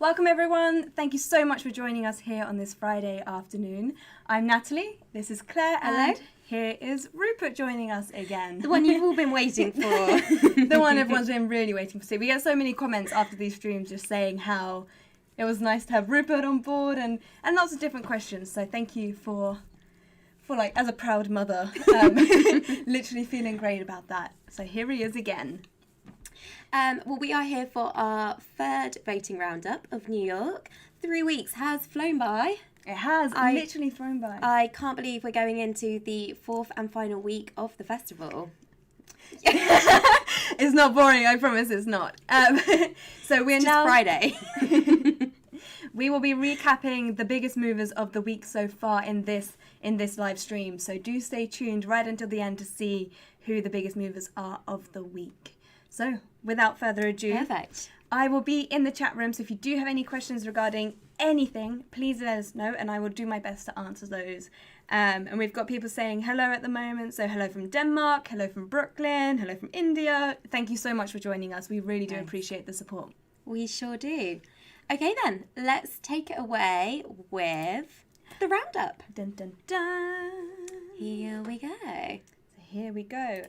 Welcome everyone. Thank you so much for joining us here on this Friday afternoon. I'm Natalie, this is Claire, and here is Rupert joining us again. The one you've all been waiting for. The one everyone's been really waiting for. We get so many comments after these streams just saying how it was nice to have Rupert on board and lots of different questions. So thank you for like, as a proud mother, literally feeling great about that. So here he is again. Well, we are here for our third voting roundup of New York. 3 weeks has flown by. It has literally flown by. I can't believe we're going into the fourth and final week of the festival. It's not boring, I promise it's not. So we're It's now Friday. We will be recapping the biggest movers of the week so far in this live stream. So do stay tuned right until the end to see who the biggest movers are of the week. So without further ado, Perfect. I will be in the chat room. So if you do have any questions regarding anything, please let us know and I will do my best to answer those. And we've got people saying hello at the moment. So hello from Denmark, hello from Brooklyn, hello from India. Thank you so much for joining us. We really do appreciate the support. We sure do. Okay then, let's take it away with the roundup. Dun, dun, dun. Here we go. So here we go.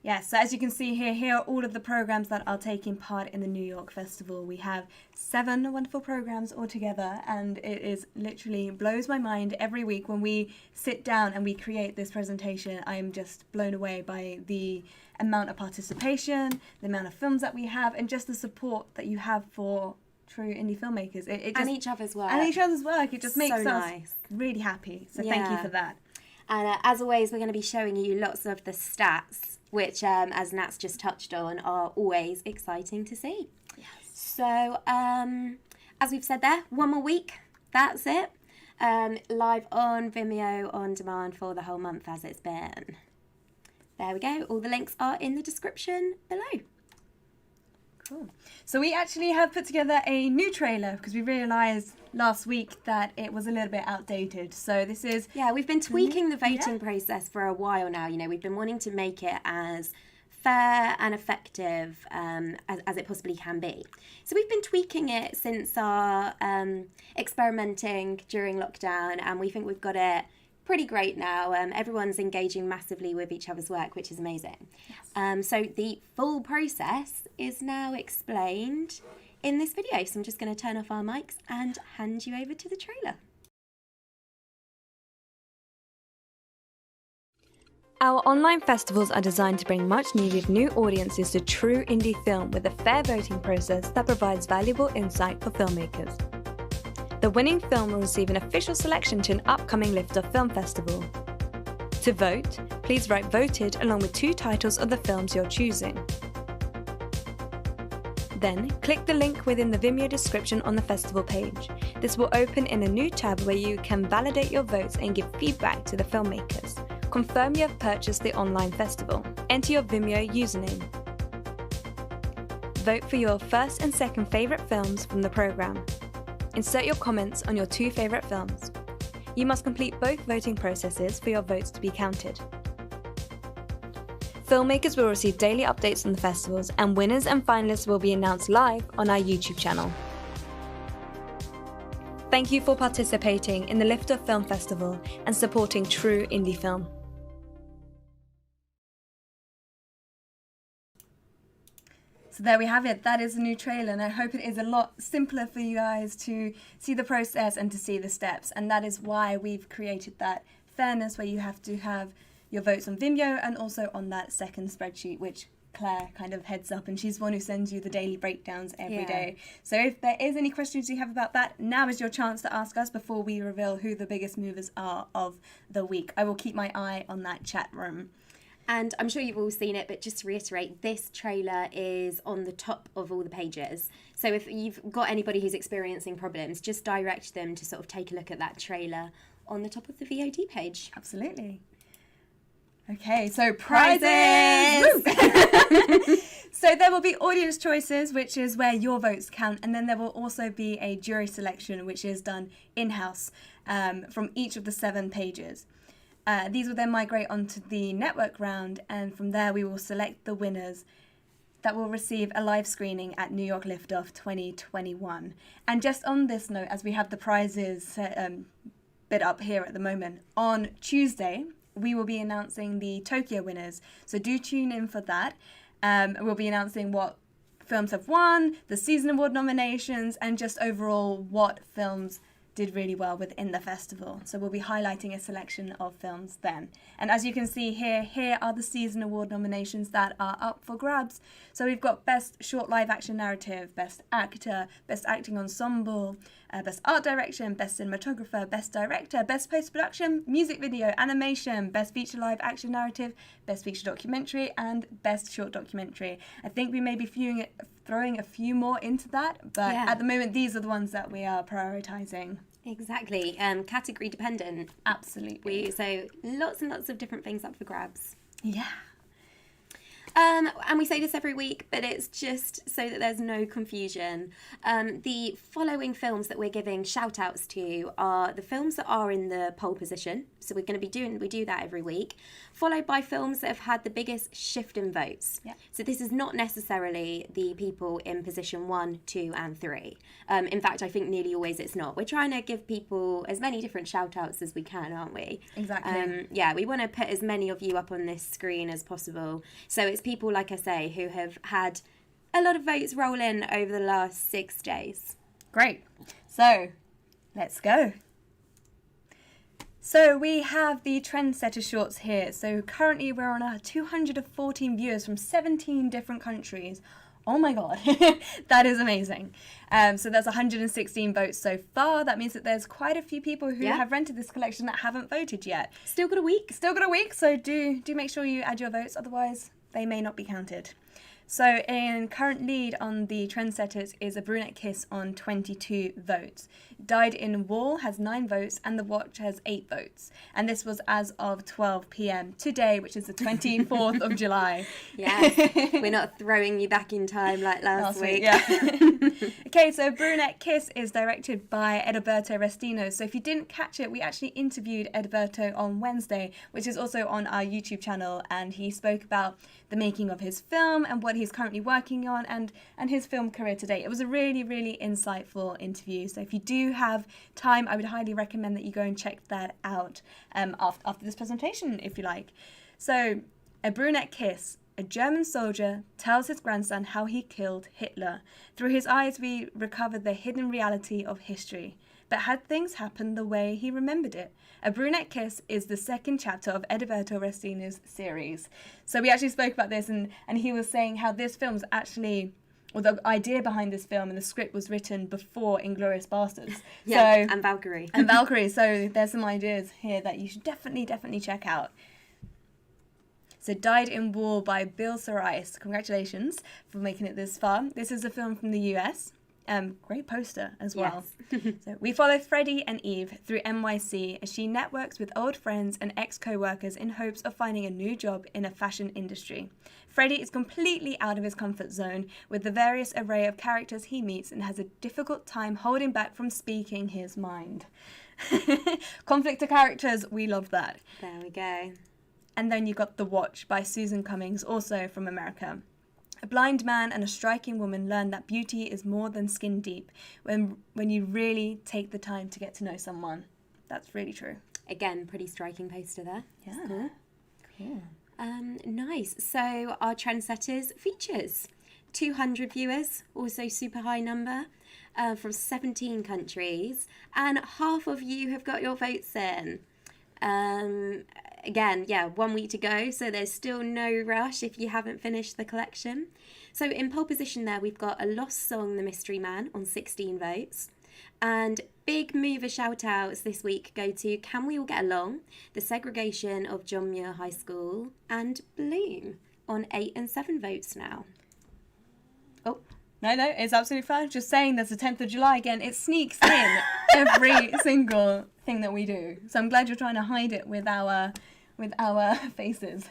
Yes, so as you can see here are all of the programs that are taking part in the New York Festival. We have 7 wonderful programs all together, and it is literally blows my mind every week when we sit down and we create this presentation. I am just blown away by the amount of participation, the amount of films that we have, and just the support that you have for true indie filmmakers. It just, And each other's work. And each other's work. It just makes So us nice. really happy. So thank you for that. And as always, we're going to be showing you lots of the stats, which, as Nat's just touched on, are always exciting to see. Yes. So, as we've said there, 1 more week, that's it. Live on Vimeo On Demand for the whole month as it's been. There we go. All the links are in the description below. Cool. So we actually have put together a new trailer because we realised last week that it was a little bit outdated. So this is... Yeah, we've been tweaking the voting process for a while now. You know, we've been wanting to make it as fair and effective as it possibly can be. So we've been tweaking it since our experimenting during lockdown, and we think we've got it pretty great now. Everyone's engaging massively with each other's work, which is amazing. Yes. So the full process is now explained in this video. So I'm just going to turn off our mics and hand you over to the trailer. Our online festivals are designed to bring much needed new audiences to true indie film with a fair voting process that provides valuable insight for filmmakers. The winning film will receive an official selection to an upcoming Lifter Film Festival. To vote, please write "voted" along with 2 titles of the films you're choosing. Then, click the link within the Vimeo description on the festival page. This will open in a new tab where you can validate your votes and give feedback to the filmmakers. Confirm you have purchased the online festival. Enter your Vimeo username. Vote for your first and second favourite films from the programme. Insert your comments on your 2 favourite films. You must complete both voting processes for your votes to be counted. Filmmakers will receive daily updates on the festivals, and winners and finalists will be announced live on our YouTube channel. Thank you for participating in the Lifter Film Festival and supporting true indie film. So there we have it. That is a new trailer, and I hope it is a lot simpler for you guys to see the process and to see the steps. And that is why we've created that fairness where you have to have your votes on Vimeo and also on that second spreadsheet, which Claire kind of heads up, and she's the one who sends you the daily breakdowns every day. So if there is any questions you have about that, now is your chance to ask us before we reveal who the biggest movers are of the week. I will keep my eye on that chat room. And I'm sure you've all seen it, but just to reiterate, this trailer is on the top of all the pages. So if you've got anybody who's experiencing problems, just direct them to sort of take a look at that trailer on the top of the VOD page. Absolutely. Okay, so prizes! So there will be audience choices, which is where your votes count, and then there will also be a jury selection, which is done in-house from each of the 7 pages. These will then migrate onto the network round, and from there we will select the winners that will receive a live screening at New York Liftoff 2021. And just on this note, as we have the prizes bit up here at the moment, on Tuesday, we will be announcing the Tokyo winners. So do tune in for that. We'll be announcing what films have won, the season award nominations, and just overall what films did really well within the festival. So we'll be highlighting a selection of films then. And as you can see here are the season award nominations that are up for grabs. So we've got Best Short Live Action Narrative, Best Actor, Best Acting Ensemble, Best Art Direction, Best Cinematographer, Best Director, Best Post-Production, Music Video, Animation, Best Feature Live Action Narrative, Best Feature Documentary, and Best Short Documentary. I think we may be throwing a few more into that, but at the moment these are the ones that we are prioritising. Exactly. Category dependent. Absolutely. So lots and lots of different things up for grabs. Yeah. And we say this every week, but it's just so that there's no confusion. The following films that we're giving shout outs to are the films that are in the pole position. So we do that every week, followed by films that have had the biggest shift in votes. Yeah. So this is not necessarily the people in position 1, 2, and 3. In fact, I think nearly always it's not. We're trying to give people as many different shout outs as we can, aren't we? Exactly. We want to put as many of you up on this screen as possible. So it's people, like I say, who have had a lot of votes roll in over the last 6 days. Great. So let's go. So we have the Trendsetters shorts here. So currently we're on 214 viewers from 17 different countries. Oh my God, that is amazing. So that's 116 votes so far. That means that there's quite a few people who have rented this collection that haven't voted yet. Still got a week. So do make sure you add your votes, otherwise they may not be counted. So in current lead on the Trendsetters is A Brunette Kiss on 22 votes. Died in Wall has 9 votes and The Watch has 8 votes. And this was as of 12 p.m. today, which is the 24th of July. Yes, we're not throwing you back in time like last week. Yeah. Okay, so Brunette Kiss is directed by Edilberto Restino. So if you didn't catch it, we actually interviewed Edilberto on Wednesday, which is also on our YouTube channel, and he spoke about the making of his film and what he's currently working on and his film career to date. It was a really, really insightful interview. So if you do have time, I would highly recommend that you go and check that out after this presentation, if you like. So, A Brunette Kiss. A German soldier tells his grandson how he killed Hitler. Through his eyes, we recover the hidden reality of history. But had things happened the way he remembered it? A Brunette Kiss is the second chapter of Edilberto Restino's series. So we actually spoke about this, and he was saying how this film's actually, or the idea behind this film and the script was written before Inglourious Basterds. And Valkyrie. And Valkyrie. So there's some ideas here that you should definitely check out. So Died in War by Bill Sarais. Congratulations for making it this far. This is a film from the US. Great poster as well. Yes. So we follow Freddie and Eve through NYC as she networks with old friends and ex-co-workers in hopes of finding a new job in a fashion industry. Freddie is completely out of his comfort zone with the various array of characters he meets and has a difficult time holding back from speaking his mind. Conflict of characters, we love that. There we go. And then you got The Watch by Susan Cummings, also from America. A blind man and a striking woman learn that beauty is more than skin deep when you really take the time to get to know someone. That's really true. Again, pretty striking poster there. Yeah. Cool. Nice. So our Trendsetters features 200 viewers, also super high number, from 17 countries, and half of you have got your votes in. Again, 1 week to go, so there's still no rush if you haven't finished the collection. So in pole position there, we've got A Lost Song, The Mystery Man on 16 votes. And big mover shout-outs this week go to Can We All Get Along?, The Segregation of John Muir High School, and Bloom on 8 and 7 votes now. Oh. No, it's absolutely fine. Just saying there's the 10th of July again. It sneaks in every single thing that we do. So I'm glad you're trying to hide it with our faces.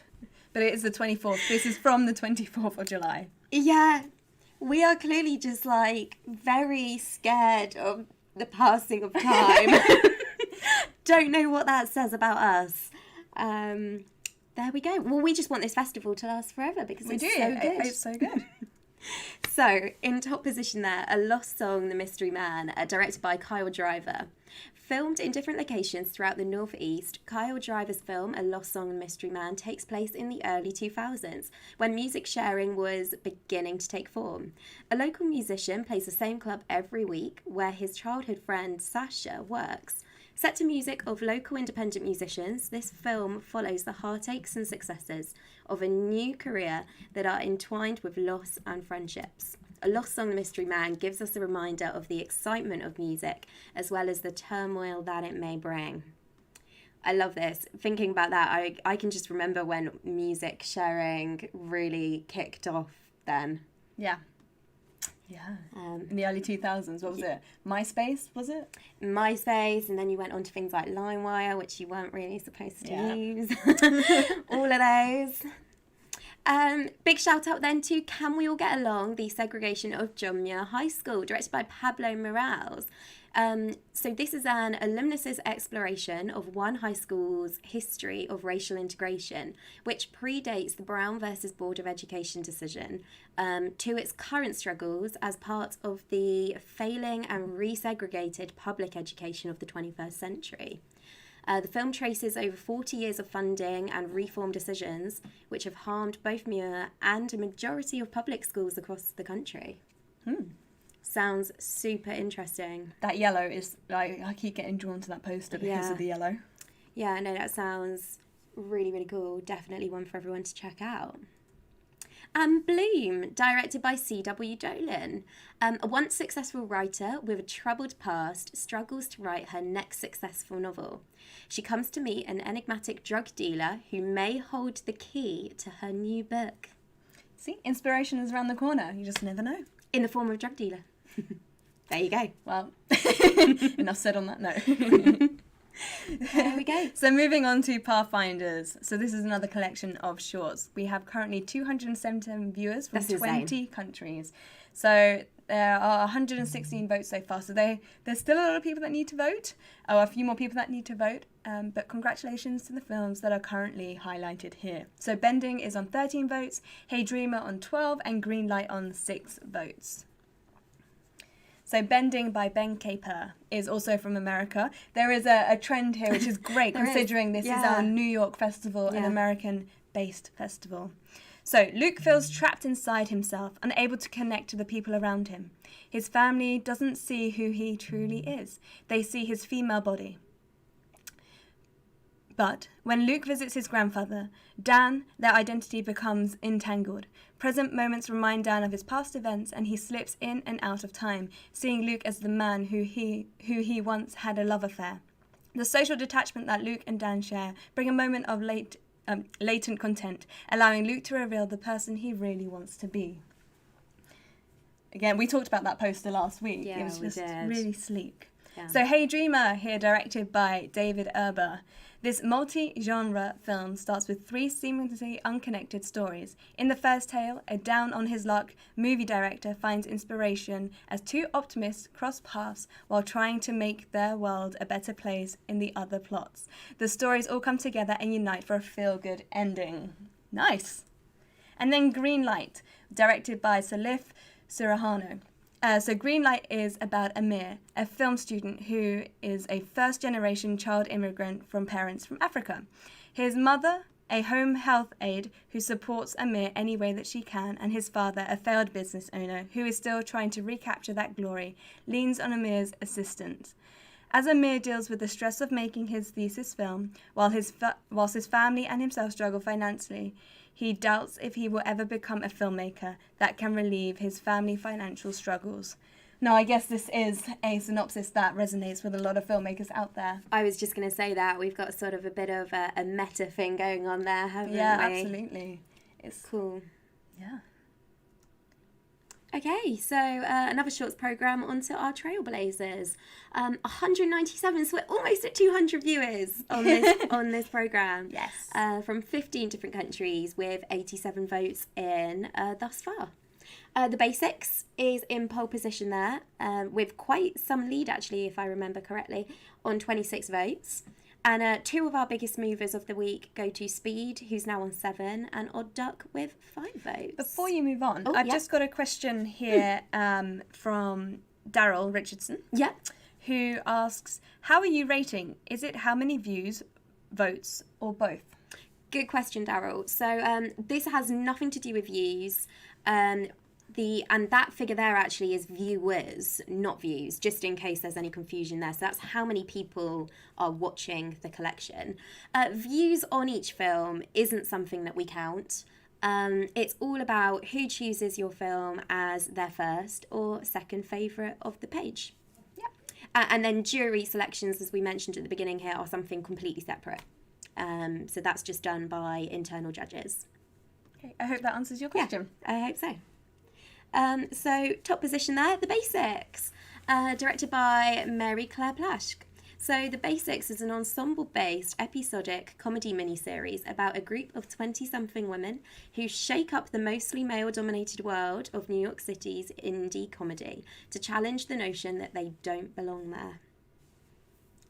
But it is the 24th. This is from the 24th of July. Yeah, we are clearly just very scared of the passing of time. Don't know what that says about us. There we go. Well, we just want this festival to last forever because it's so good. It's so good. So, in top position there, A Lost Song, The Mystery Man, directed by Kyle Driver. Filmed in different locations throughout the Northeast, Kyle Driver's film A Lost Song, The Mystery Man takes place in the early 2000s, when music sharing was beginning to take form. A local musician plays the same club every week, where his childhood friend Sasha works. Set to music of local independent musicians, this film follows the heartaches and successes of a new career that are entwined with loss and friendships. A Lost Song, The Mystery Man gives us a reminder of the excitement of music, as well as the turmoil that it may bring. I love this. Thinking about that, I can just remember when music sharing really kicked off then. Yeah. In the early 2000s, what was it? MySpace, was it? MySpace, and then you went on to things like LimeWire, which you weren't really supposed to use. All of those. Big shout out then to Can We All Get Along? The Segregation of John Muir High School, directed by Pablo Morales. So this is an alumnus' exploration of one high school's history of racial integration, which predates the Brown versus Board of Education decision, to its current struggles as part of the failing and resegregated public education of the 21st century. The film traces over 40 years of funding and reform decisions, which have harmed both Muir and a majority of public schools across the country. Sounds super interesting. That yellow is, like, I keep getting drawn to that poster because of the yellow. Yeah, I know, that sounds really, really cool. Definitely one for everyone to check out. And Bloom, directed by C.W. Dolan. A once successful writer with a troubled past struggles to write her next successful novel. She comes to meet an enigmatic drug dealer who may hold the key to her new book. See, inspiration is around the corner. You just never know. In the form of a drug dealer. There you go. Well, enough said on that note. There we go. So moving on to Pathfinders. So this is another collection of shorts. We have currently 277 viewers from 20 countries. So there are 116 votes so far. So there's still a lot of people that need to vote, or a few more people that need to vote. But congratulations to the films that are currently highlighted here. So Bending is on 13 votes, Hey Dreamer on 12, and Green Light on 6 votes. So Bending by Ben Caper is also from America. There is a trend here, which is great considering this is our New York festival, an American-based festival. So Luke feels trapped inside himself, unable to connect to the people around him. His family doesn't see who he truly is. They see his female body. But when Luke visits his grandfather, Dan, their identity becomes entangled. Present moments remind Dan of his past events, and he slips in and out of time, seeing Luke as the man who he once had a love affair. The social detachment that Luke and Dan share bring a moment of latent content, allowing Luke to reveal the person he really wants to be. Again, we talked about that poster last week. Yeah, it was just did. really sleek. Yeah. So Hey Dreamer, here directed by David Erber. This multi-genre film starts with 3 seemingly unconnected stories. In the first tale, a down-on-his-luck movie director finds inspiration as 2 optimists cross paths while trying to make their world a better place in the other plots. The stories all come together and unite for a feel-good ending. Nice! And then Green Light, directed by Salif Surahano. So Green Light is about Amir, a film student who is a first-generation child immigrant from parents from Africa. His mother, a home health aide who supports Amir any way that she can, and his father, a failed business owner who is still trying to recapture that glory, leans on Amir's assistance. As Amir deals with the stress of making his thesis film, whilst his family and himself struggle financially, he doubts if he will ever become a filmmaker that can relieve his family financial struggles. Now, I guess this is a synopsis that resonates with a lot of filmmakers out there. I was just going to say that. We've got sort of a bit of a meta thing going on there, haven't we? Yeah, absolutely. It's cool. Yeah. Okay, so another shorts programme onto our Trailblazers. 197, so we're almost at 200 viewers on this programme. Yes. From 15 different countries with 87 votes in thus far. The Basics is in pole position there, with quite some lead actually, if I remember correctly, on 26 votes. And 2 of our biggest movers of the week go to Speed, who's now on 7, and Odd Duck with 5 votes. Before you move on, I've just got a question here from Daryl Richardson. Yeah. Who asks, how are you rating? Is it how many views, votes, or both? Good question, Daryl. So this has nothing to do with views. And that figure there actually is viewers, not views, just in case there's any confusion there. So that's how many people are watching the collection. Views on each film isn't something that we count. It's all about who chooses your film as their first or second favourite of the page. And then jury selections, as we mentioned at the beginning here, are something completely separate. So that's just done by internal judges. Okay, I hope that answers your question. Yeah, I hope so. So top position there, The Basics, directed by Mary Claire Plaschke. So The Basics is an ensemble-based episodic comedy miniseries about a group of 20-something women who shake up the mostly male-dominated world of New York City's indie comedy to challenge the notion that they don't belong there.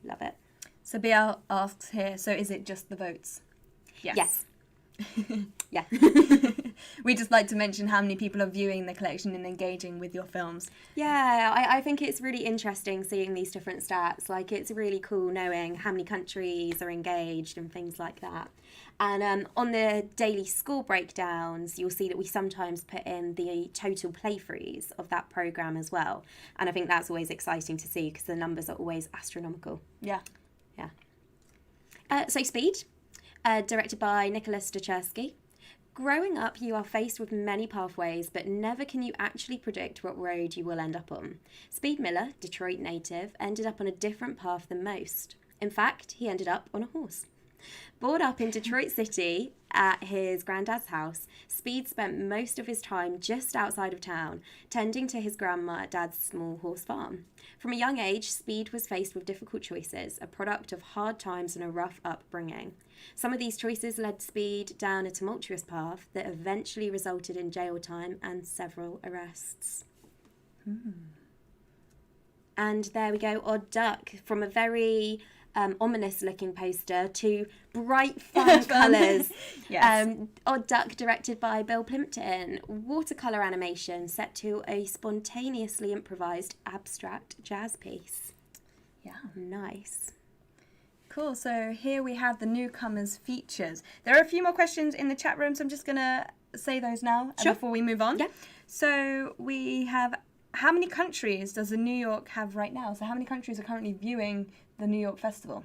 Love it. So BL asks here, so is it just the votes? Yes. Yeah. We just like to mention how many people are viewing the collection and engaging with your films. Yeah, I think it's really interesting seeing these different stats. Like, it's really cool knowing how many countries are engaged and things like that. And on the daily score breakdowns, you'll see that we sometimes put in the total playthroughs of that programme as well. And I think that's always exciting to see because the numbers are always astronomical. Yeah. Yeah. So Speed, directed by Nicholas Dachersky. Growing up, you are faced with many pathways, but never can you actually predict what road you will end up on. Speed Miller, Detroit native, ended up on a different path than most. In fact, he ended up on a horse. Brought up in Detroit City at his granddad's house, Speed spent most of his time just outside of town, tending to his grandmad's small horse farm. From a young age, Speed was faced with difficult choices, a product of hard times and a rough upbringing. Some of these choices led Speed down a tumultuous path that eventually resulted in jail time and several arrests. And there we go, Odd Duck, from a very ominous looking poster to bright fun colours. Yes. Odd Duck, directed by Bill Plimpton. Watercolour animation set to a spontaneously improvised abstract jazz piece. Yeah. Nice. Cool. So here we have the Newcomers features. There are a few more questions in the chat room, so I'm just going to say those now before we move on. Yeah. So we have, how many countries does the New York have right now? So how many countries are currently viewing the New York Festival?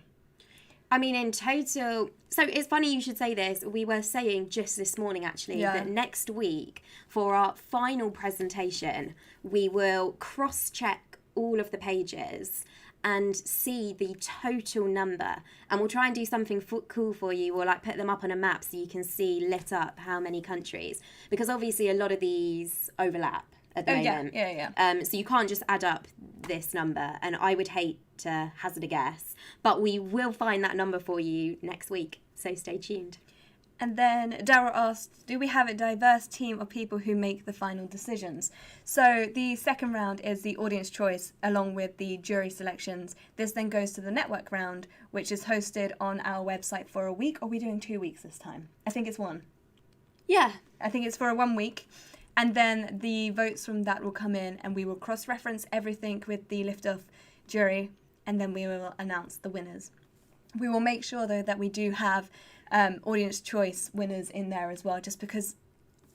I mean, in total, so it's funny you should say this. We were saying just this morning, actually, that next week for our final presentation, we will cross-check all of the pages and see the total number. And we'll try and do something cool for you. We'll put them up on a map so you can see lit up how many countries. Because obviously a lot of these overlap at the moment. Yeah. So you can't just add up this number. And I would hate to hazard a guess. But we will find that number for you next week. So stay tuned. And then Daryl asked, do we have a diverse team of people who make the final decisions? So the second round is the audience choice along with the jury selections. This then goes to the network round, which is hosted on our website for a week. Or are we doing 2 weeks this time? I think it's 1. Yeah. I think it's for 1 week. And then the votes from that will come in and we will cross-reference everything with the lift-off jury and then we will announce the winners. We will make sure, though, that we do have audience choice winners in there as well, just because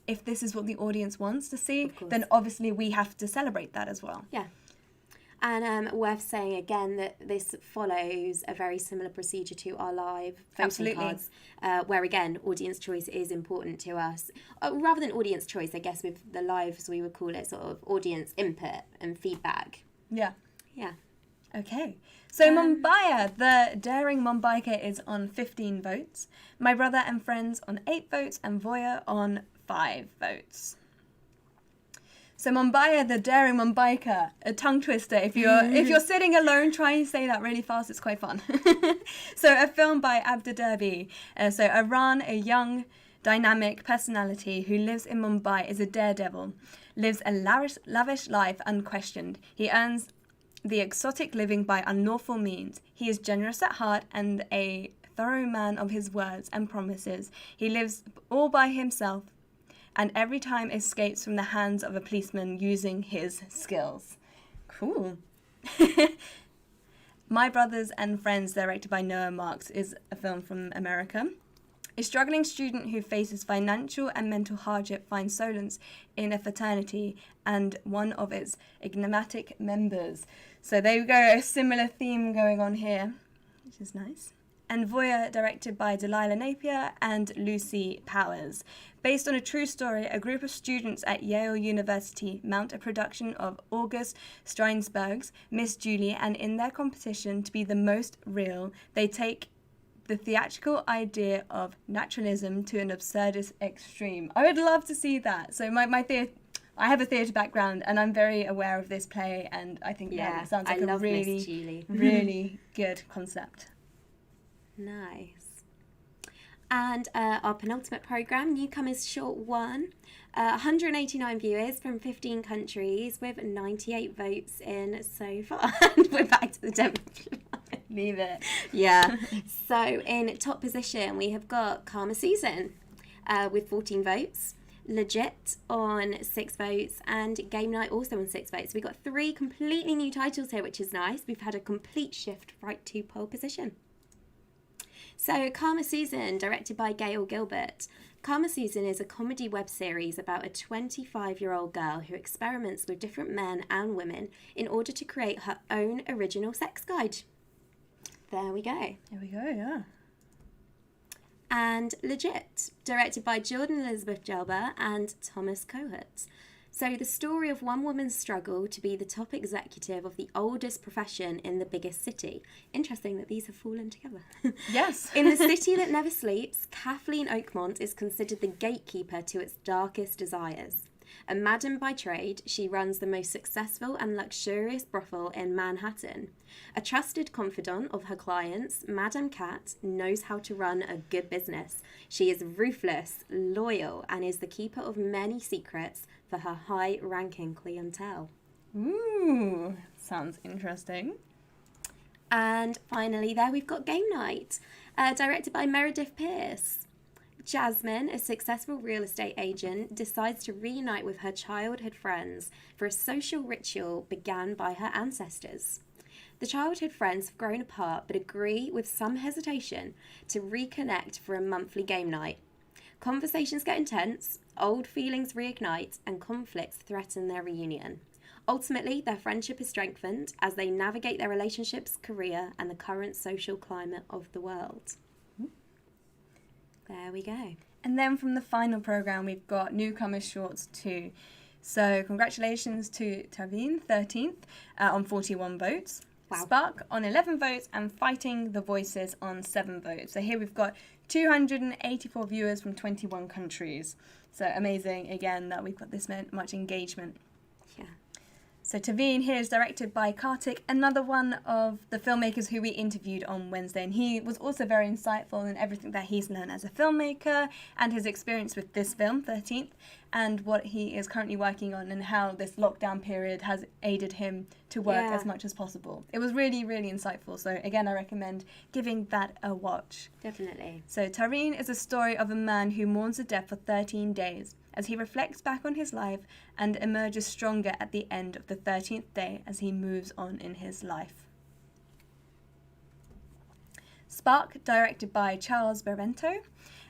if this is what the audience wants to see, then obviously we have to celebrate that as well. Yeah. And worth saying again that this follows a very similar procedure to our live voting cards, where again, audience choice is important to us. Rather than audience choice, I guess with the lives we would call it sort of audience input and feedback. Yeah. Yeah. Okay. So Mumbai, the daring Mumbaikar is on 15 votes. My Brother and Friends on 8 votes and Voya on 5 votes. So Mumbai, the daring Mumbaikar, a tongue twister. If you're sitting alone, try and say that really fast. It's quite fun. So a film by Abdur Derby. So Iran, a young, dynamic personality who lives in Mumbai, is a daredevil, lives a lavish life unquestioned. He earns the exotic living by unlawful means. He is generous at heart and a thorough man of his words and promises. He lives all by himself and every time escapes from the hands of a policeman using his skills. Cool. My Brothers and Friends, directed by Noah Marks, is a film from America. A struggling student who faces financial and mental hardship finds solace in a fraternity and one of its enigmatic members. So there we go, a similar theme going on here, which is nice. And Voyeur, directed by Delilah Napier and Lucy Powers. Based on a true story, a group of students at Yale University mount a production of August Strindberg's Miss Julie, and in their competition to be the most real, they take the theatrical idea of naturalism to an absurdist extreme. I would love to see that. So I have a theatre background and I'm very aware of this play, and I think that it sounds like a really, really good concept. Nice. And our penultimate programme, Newcomers Short 1. 189 viewers from 15 countries with 98 votes in so far. And we're back to the temperature. Leave it. Yeah. So in top position, we have got Karma Season with 14 votes. Legit on 6 votes, and Game Night also on 6 votes. We've got 3 completely new titles here, which is nice. We've had a complete shift right to pole position. So Karma Season, directed by Gail Gilbert. Karma Season is a comedy web series about a 25-year-old girl who experiments with different men and women in order to create her own original sex guide. There we go. There we go, yeah. And Legit, directed by Jordan Elizabeth Gelber and Thomas Cohut. So the story of one woman's struggle to be the top executive of the oldest profession in the biggest city. Interesting that these have fallen together. Yes. In the city that never sleeps, Kathleen Oakmont is considered the gatekeeper to its darkest desires. A madam by trade, she runs the most successful and luxurious brothel in Manhattan. A trusted confidant of her clients, Madame Cat knows how to run a good business. She is ruthless, loyal, and is the keeper of many secrets for her high-ranking clientele. Ooh, sounds interesting. And finally there we've got Game Night, directed by Meredith Pierce. Jasmine, a successful real estate agent, decides to reunite with her childhood friends for a social ritual began by her ancestors. The childhood friends have grown apart but agree with some hesitation to reconnect for a monthly game night. Conversations get intense, old feelings reignite, and conflicts threaten their reunion. Ultimately, their friendship is strengthened as they navigate their relationships, career, and the current social climate of the world. There we go. And then from the final programme, we've got Newcomers Shorts 2. So congratulations to Taveen, 13th, on 41 votes. Wow. Spark on 11 votes, and Fighting the Voices on 7 votes. So here we've got 284 viewers from 21 countries. So amazing, again, that we've got this much engagement. Yeah. So Taveen here is directed by Kartik, another one of the filmmakers who we interviewed on Wednesday, and he was also very insightful in everything that he's learned as a filmmaker and his experience with this film, 13th, and what he is currently working on and how this lockdown period has aided him to work as much as possible. It was really, really insightful. So again, I recommend giving that a watch. Definitely. So Tareen is a story of a man who mourns the death for 13 days as he reflects back on his life and emerges stronger at the end of the 13th day as he moves on in his life. Spark, directed by Charles Barrento.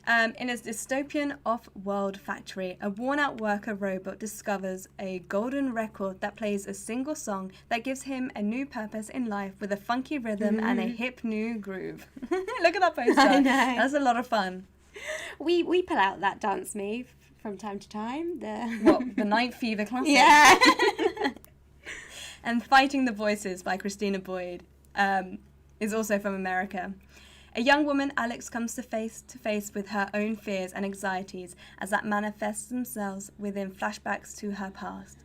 In a dystopian off-world factory, a worn-out worker robot discovers a golden record that plays a single song that gives him a new purpose in life with a funky rhythm and a hip new groove. Look at that poster. I know. That's a lot of fun. We pull out that dance move from time to time. The Night Fever classic. Yeah. And Fighting the Voices by Christina Boyd is also from America. A young woman, Alex, comes to face with her own fears and anxieties as that manifests themselves within flashbacks to her past.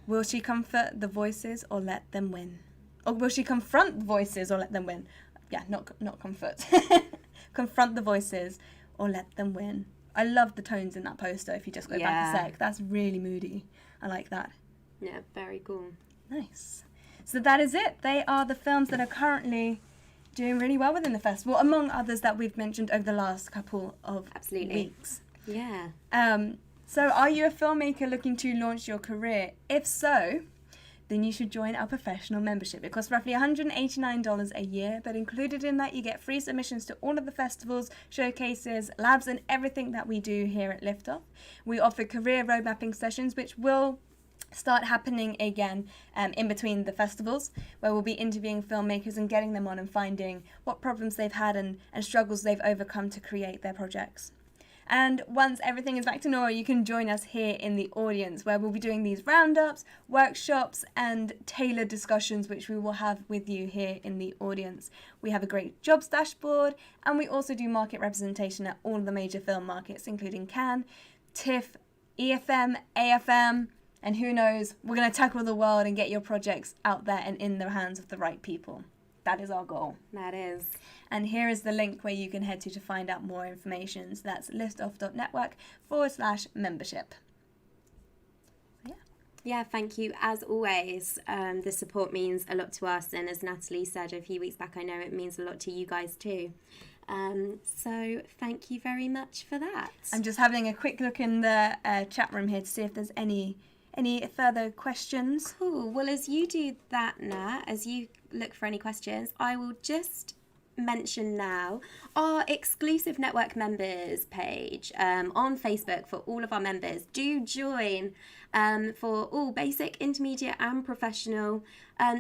Will she comfort the voices or let them win? Or will she confront the voices or let them win? Yeah, not comfort. Confront the voices or let them win. I love the tones in that poster, if you just go back a sec. That's really moody. I like that. Yeah, very cool. Nice. So that is it. They are the films that are currently doing really well within the festival, among others that we've mentioned over the last couple of weeks. Yeah. So are you a filmmaker looking to launch your career? If so, then you should join our professional membership. It costs roughly $189 a year, but included in that you get free submissions to all of the festivals, showcases, labs, and everything that we do here at Liftoff. We offer career road mapping sessions, which will start happening again in between the festivals, where we'll be interviewing filmmakers and getting them on and finding what problems they've had and struggles they've overcome to create their projects. And once everything is back to normal, you can join us here in the audience, where we'll be doing these roundups, workshops, and tailored discussions, which we will have with you here in the audience. We have a great jobs dashboard, and we also do market representation at all the major film markets, including Cannes, TIFF, EFM, AFM, and who knows, we're going to tackle the world and get your projects out there and in the hands of the right people. That is our goal. That is. And here is the link where you can head to find out more information. So that's liftoff.network/membership. Yeah, thank you. As always, the support means a lot to us. And as Natalie said a few weeks back, I know it means a lot to you guys too. So thank you very much for that. I'm just having a quick look in the chat room here to see if there's any further questions. Cool. Well, as you do that, Nat, as you look for any questions, I will just mention now our exclusive network members page on Facebook for all of our members. Do join for all basic, intermediate and professional.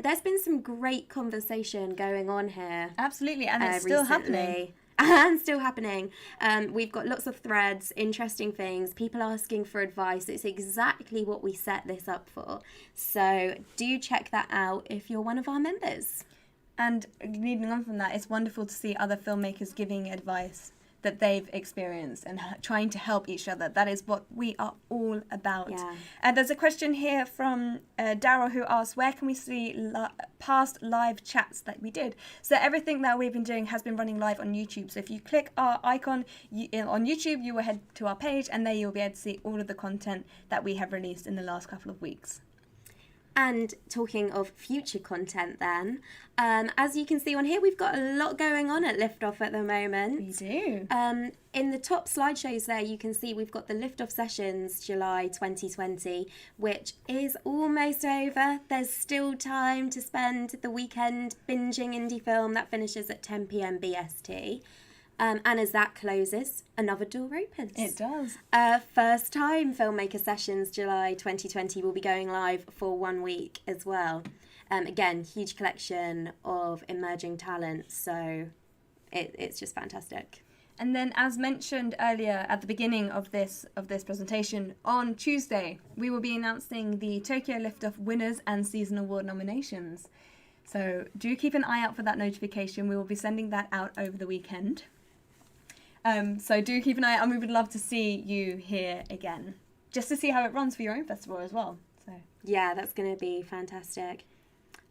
There's been some great conversation going on here. Absolutely, and it's still happening. And still happening. We've got lots of threads, interesting things, people asking for advice. It's exactly what we set this up for. So do check that out if you're one of our members. And leading on from that, it's wonderful to see other filmmakers giving advice that they've experienced and trying to help each other. That is what we are all about. Yeah. There's a question here from Daryl, who asks, where can we see past live chats that we did? So everything that we've been doing has been running live on YouTube. So if you click our icon on YouTube, you will head to our page, and there you'll be able to see all of the content that we have released in the last couple of weeks. And talking of future content then, as you can see on here, we've got a lot going on at Liftoff at the moment. We do. In the top slideshows there, you can see we've got the Liftoff Sessions July 2020, which is almost over. There's still time to spend the weekend binging indie film. That finishes at 10 p.m. BST. And as that closes, another door opens. It does. First time Filmmaker Sessions July 2020 will be going live for 1 week as well. Again, huge collection of emerging talent, so it's just fantastic. And then, as mentioned earlier at the beginning of this presentation, on Tuesday we will be announcing the Tokyo Liftoff winners and season award nominations. So do keep an eye out for that notification. We will be sending that out over the weekend. So do keep an eye out, and we would love to see you here again, just to see how it runs for your own festival as well. So yeah, that's going to be fantastic.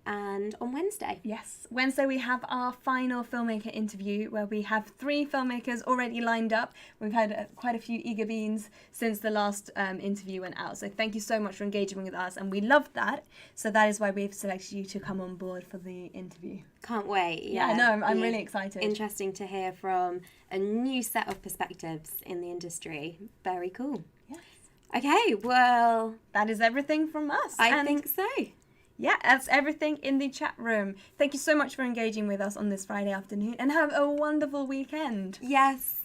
And on Wednesday? Yes, Wednesday we have our final filmmaker interview, where we have 3 filmmakers already lined up. We've had quite a few eager beans since the last interview went out. So thank you so much for engaging with us, and we loved that. So that is why we've selected you to come on board for the interview. Can't wait. Yeah, no, I'm really excited. Interesting to hear from a new set of perspectives in the industry. Very cool. Yes. Okay, well, that is everything from us. I think so. Yeah, that's everything in the chat room. Thank you so much for engaging with us on this Friday afternoon, and have a wonderful weekend. Yes.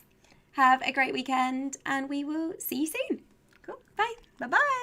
Have a great weekend, and we will see you soon. Cool. Bye. Bye-bye.